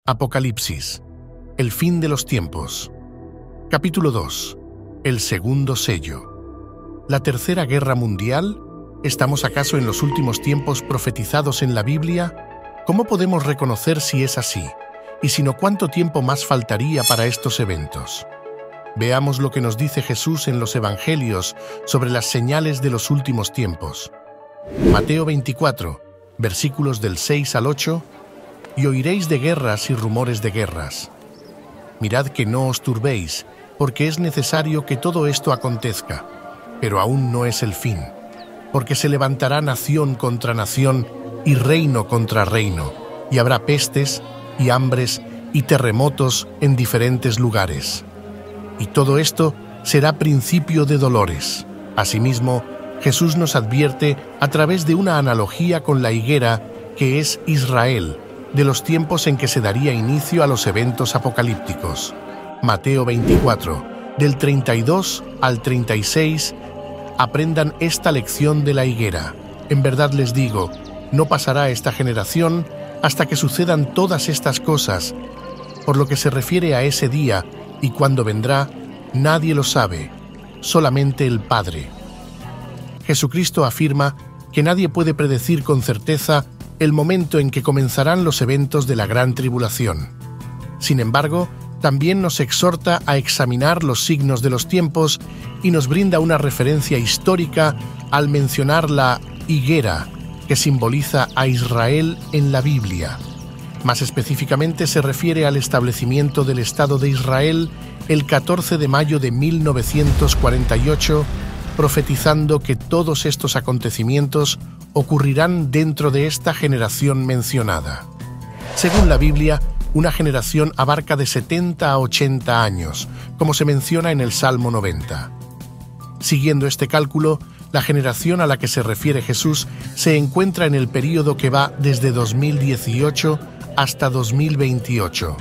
Apocalipsis, el fin de los tiempos. Capítulo 2. El segundo sello. ¿La tercera guerra mundial? ¿Estamos acaso en los últimos tiempos profetizados en la Biblia? ¿Cómo podemos reconocer si es así? Y si no, ¿cuánto tiempo más faltaría para estos eventos? Veamos lo que nos dice Jesús en los Evangelios sobre las señales de los últimos tiempos. Mateo 24, versículos del 6 al 8. Y oiréis de guerras y rumores de guerras. Mirad que no os turbéis, porque es necesario que todo esto acontezca, pero aún no es el fin, porque se levantará nación contra nación y reino contra reino, y habrá pestes y hambres y terremotos en diferentes lugares. Y todo esto será principio de dolores. Asimismo, Jesús nos advierte a través de una analogía con la higuera que es Israel, de los tiempos en que se daría inicio a los eventos apocalípticos. Mateo 24, del 32 al 36, aprendan esta lección de la higuera. En verdad les digo, no pasará esta generación hasta que sucedan todas estas cosas. Por lo que se refiere a ese día y cuándo vendrá, nadie lo sabe, solamente el Padre. Jesucristo afirma que nadie puede predecir con certeza el momento en que comenzarán los eventos de la gran tribulación. Sin embargo, también nos exhorta a examinar los signos de los tiempos y nos brinda una referencia histórica al mencionar la higuera, que simboliza a Israel en la Biblia. Más específicamente se refiere al establecimiento del Estado de Israel el 14 de mayo de 1948, profetizando que todos estos acontecimientos ocurrirán dentro de esta generación mencionada. Según la Biblia, una generación abarca de 70 a 80 años, como se menciona en el Salmo 90. Siguiendo este cálculo, la generación a la que se refiere Jesús se encuentra en el período que va desde 2018 hasta 2028,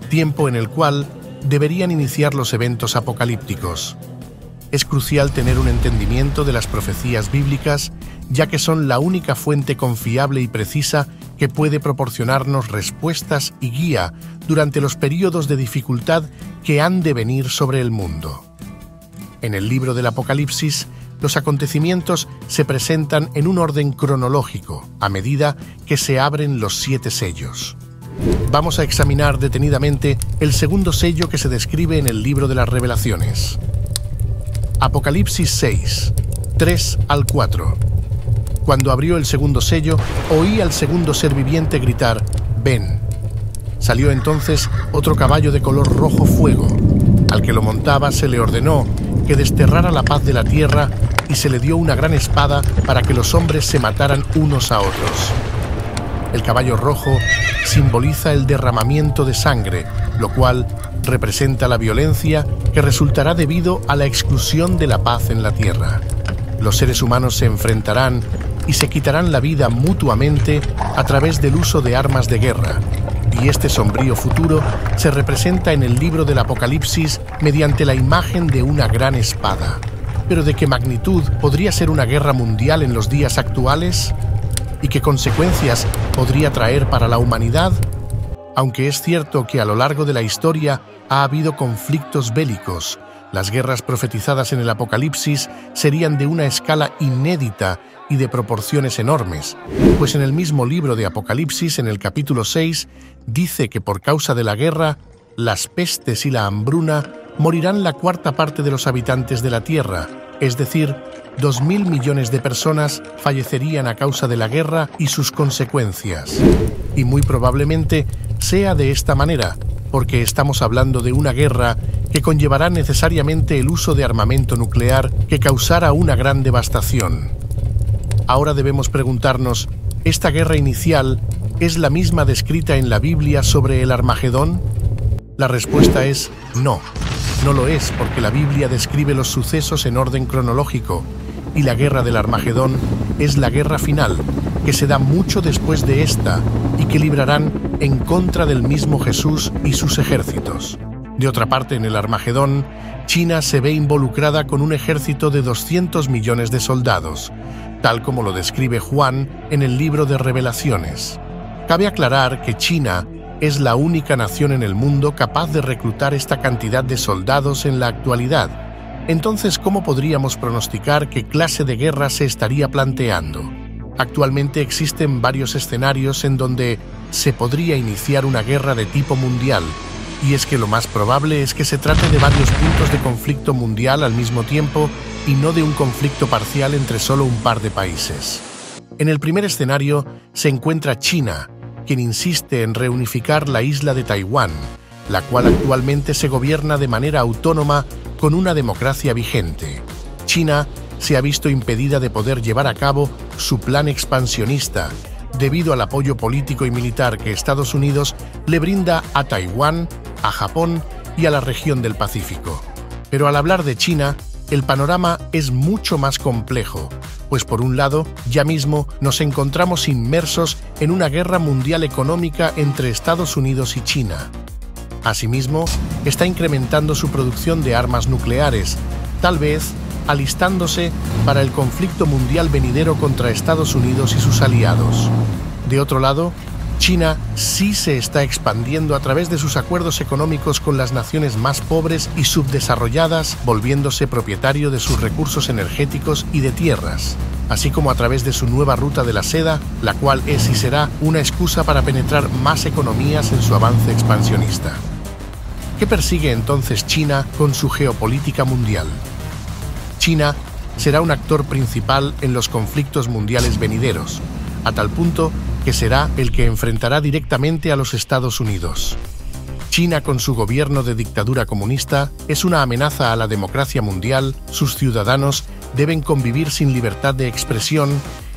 tiempo en el cual deberían iniciar los eventos apocalípticos. Es crucial tener un entendimiento de las profecías bíblicas, ya que son la única fuente confiable y precisa que puede proporcionarnos respuestas y guía durante los períodos de dificultad que han de venir sobre el mundo. En el libro del Apocalipsis, los acontecimientos se presentan en un orden cronológico, a medida que se abren los 7 sellos. Vamos a examinar detenidamente el segundo sello que se describe en el libro de las Revelaciones. Apocalipsis 6, 3 al 4. Cuando abrió el segundo sello, oí al segundo ser viviente gritar, «Ven». Salió entonces otro caballo de color rojo fuego. Al que lo montaba se le ordenó que desterrara la paz de la tierra y se le dio una gran espada para que los hombres se mataran unos a otros. El caballo rojo simboliza el derramamiento de sangre, lo cual representa la violencia que resultará debido a la exclusión de la paz en la tierra. Los seres humanos se enfrentarán y se quitarán la vida mutuamente a través del uso de armas de guerra, y este sombrío futuro se representa en el libro del Apocalipsis mediante la imagen de una gran espada. ¿Pero de qué magnitud podría ser una guerra mundial en los días actuales? ¿Y qué consecuencias podría traer para la humanidad? Aunque es cierto que a lo largo de la historia ha habido conflictos bélicos, las guerras profetizadas en el Apocalipsis serían de una escala inédita y de proporciones enormes, pues en el mismo libro de Apocalipsis, en el capítulo 6, dice que por causa de la guerra, las pestes y la hambruna morirán la cuarta parte de los habitantes de la tierra, es decir, 2.000 millones de personas fallecerían a causa de la guerra y sus consecuencias. Y muy probablemente sea de esta manera, porque estamos hablando de una guerra que conllevará necesariamente el uso de armamento nuclear que causará una gran devastación. Ahora debemos preguntarnos, ¿esta guerra inicial es la misma descrita en la Biblia sobre el Armagedón? La respuesta es no, no lo es, porque la Biblia describe los sucesos en orden cronológico, y la guerra del Armagedón es la guerra final, que se da mucho después de esta y que librarán en contra del mismo Jesús y sus ejércitos. De otra parte, en el Armagedón, China se ve involucrada con un ejército de 200 millones de soldados, tal como lo describe Juan en el libro de Revelaciones. Cabe aclarar que China es la única nación en el mundo capaz de reclutar esta cantidad de soldados en la actualidad. Entonces, ¿cómo podríamos pronosticar qué clase de guerra se estaría planteando? Actualmente existen varios escenarios en donde se podría iniciar una guerra de tipo mundial, y es que lo más probable es que se trate de varios puntos de conflicto mundial al mismo tiempo y no de un conflicto parcial entre solo un par de países. En el primer escenario se encuentra China, quien insiste en reunificar la isla de Taiwán, la cual actualmente se gobierna de manera autónoma con una democracia vigente. China se ha visto impedida de poder llevar a cabo su plan expansionista debido al apoyo político y militar que Estados Unidos le brinda a Taiwán, a Japón y a la región del Pacífico. Pero al hablar de China, el panorama es mucho más complejo, pues por un lado, ya mismo nos encontramos inmersos en una guerra mundial económica entre Estados Unidos y China. Asimismo, está incrementando su producción de armas nucleares, tal vez alistándose para el conflicto mundial venidero contra Estados Unidos y sus aliados. De otro lado, China sí se está expandiendo a través de sus acuerdos económicos con las naciones más pobres y subdesarrolladas, volviéndose propietario de sus recursos energéticos y de tierras, así como a través de su nueva ruta de la seda, la cual es y será una excusa para penetrar más economías en su avance expansionista. ¿Qué persigue entonces China con su geopolítica mundial? China será un actor principal en los conflictos mundiales venideros, a tal punto que será el que enfrentará directamente a los Estados Unidos. China, con su gobierno de dictadura comunista, es una amenaza a la democracia mundial. Sus ciudadanos deben convivir sin libertad de expresión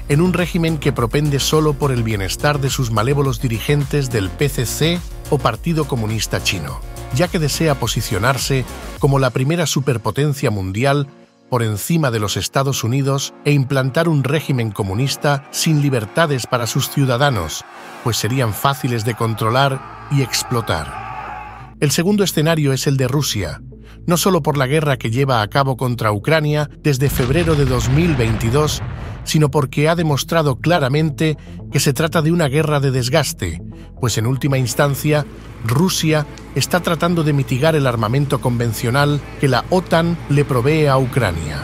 en un régimen que propende solo por el bienestar de sus malévolos dirigentes del PCC o Partido Comunista Chino, ya que desea posicionarse como la primera superpotencia mundial por encima de los Estados Unidos e implantar un régimen comunista sin libertades para sus ciudadanos, pues serían fáciles de controlar y explotar. El segundo escenario es el de Rusia, no solo por la guerra que lleva a cabo contra Ucrania desde febrero de 2022, sino porque ha demostrado claramente que se trata de una guerra de desgaste, pues en última instancia, Rusia está tratando de mitigar el armamento convencional que la OTAN le provee a Ucrania.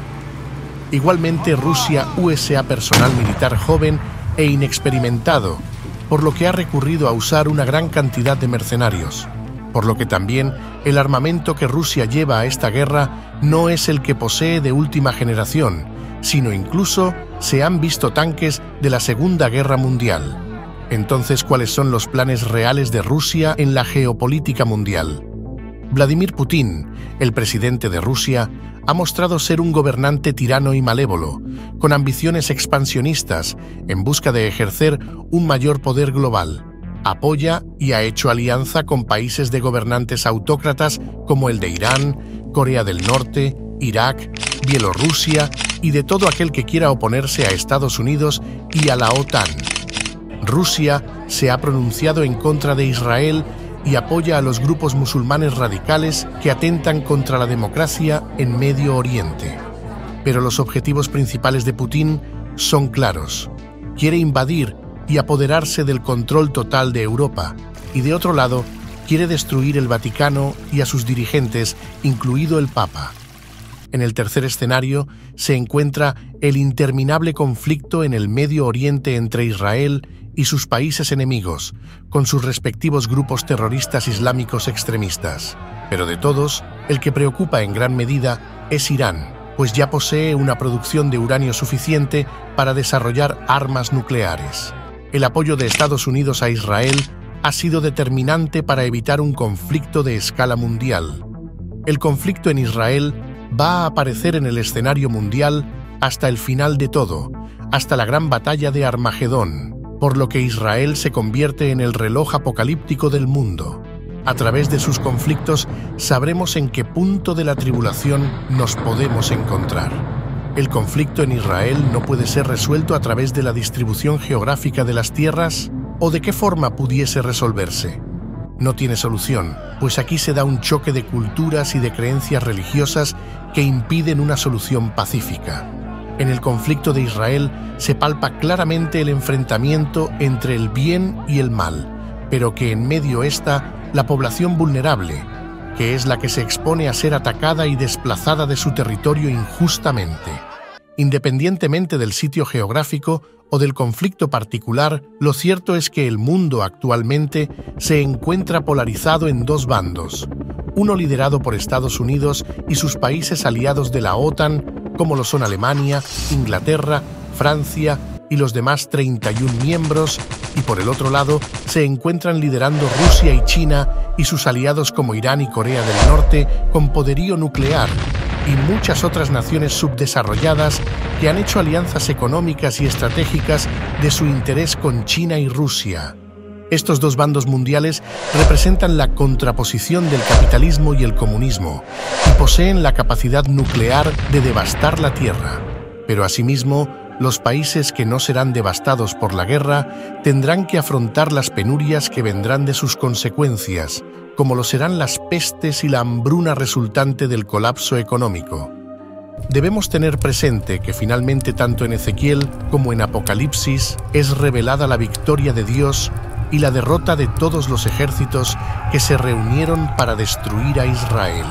Igualmente, Rusia USA personal militar joven e inexperimentado, por lo que ha recurrido a usar una gran cantidad de mercenarios, por lo que también el armamento que Rusia lleva a esta guerra no es el que posee de última generación, sino incluso se han visto tanques de la Segunda Guerra Mundial. Entonces, ¿cuáles son los planes reales de Rusia en la geopolítica mundial? Vladimir Putin, el presidente de Rusia, ha mostrado ser un gobernante tirano y malévolo, con ambiciones expansionistas en busca de ejercer un mayor poder global. Apoya y ha hecho alianza con países de gobernantes autócratas como el de Irán, Corea del Norte, Irak, Bielorrusia y de todo aquel que quiera oponerse a Estados Unidos y a la OTAN. Rusia se ha pronunciado en contra de Israel y apoya a los grupos musulmanes radicales que atentan contra la democracia en Medio Oriente. Pero los objetivos principales de Putin son claros. Quiere invadir y apoderarse del control total de Europa, y de otro lado, quiere destruir el Vaticano y a sus dirigentes, incluido el Papa. En el tercer escenario se encuentra el interminable conflicto en el Medio Oriente entre Israel y sus países enemigos, con sus respectivos grupos terroristas islámicos extremistas. Pero de todos, el que preocupa en gran medida es Irán, pues ya posee una producción de uranio suficiente para desarrollar armas nucleares. El apoyo de Estados Unidos a Israel ha sido determinante para evitar un conflicto de escala mundial. El conflicto en Israel va a aparecer en el escenario mundial hasta el final de todo, hasta la gran batalla de Armagedón, por lo que Israel se convierte en el reloj apocalíptico del mundo. A través de sus conflictos sabremos en qué punto de la tribulación nos podemos encontrar. El conflicto en Israel no puede ser resuelto a través de la distribución geográfica de las tierras, ¿o de qué forma pudiese resolverse? No tiene solución, pues aquí se da un choque de culturas y de creencias religiosas que impiden una solución pacífica. En el conflicto de Israel se palpa claramente el enfrentamiento entre el bien y el mal, pero que en medio está la población vulnerable, que es la que se expone a ser atacada y desplazada de su territorio injustamente. Independientemente del sitio geográfico o del conflicto particular, lo cierto es que el mundo actualmente se encuentra polarizado en dos bandos, uno liderado por Estados Unidos y sus países aliados de la OTAN, como lo son Alemania, Inglaterra, Francia y los demás 31 miembros, y por el otro lado se encuentran liderando Rusia y China y sus aliados como Irán y Corea del Norte con poderío nuclear, y muchas otras naciones subdesarrolladas que han hecho alianzas económicas y estratégicas de su interés con China y Rusia. Estos dos bandos mundiales representan la contraposición del capitalismo y el comunismo y poseen la capacidad nuclear de devastar la Tierra. Pero asimismo, los países que no serán devastados por la guerra tendrán que afrontar las penurias que vendrán de sus consecuencias, como lo serán las pestes y la hambruna resultante del colapso económico. Debemos tener presente que finalmente tanto en Ezequiel como en Apocalipsis es revelada la victoria de Dios y la derrota de todos los ejércitos que se reunieron para destruir a Israel.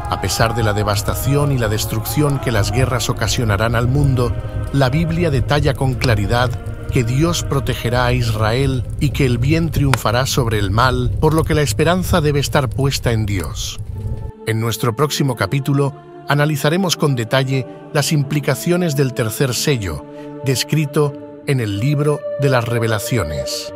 A pesar de la devastación y la destrucción que las guerras ocasionarán al mundo, la Biblia detalla con claridad que Dios protegerá a Israel y que el bien triunfará sobre el mal, por lo que la esperanza debe estar puesta en Dios. En nuestro próximo capítulo analizaremos con detalle las implicaciones del tercer sello, descrito en el libro de las Revelaciones.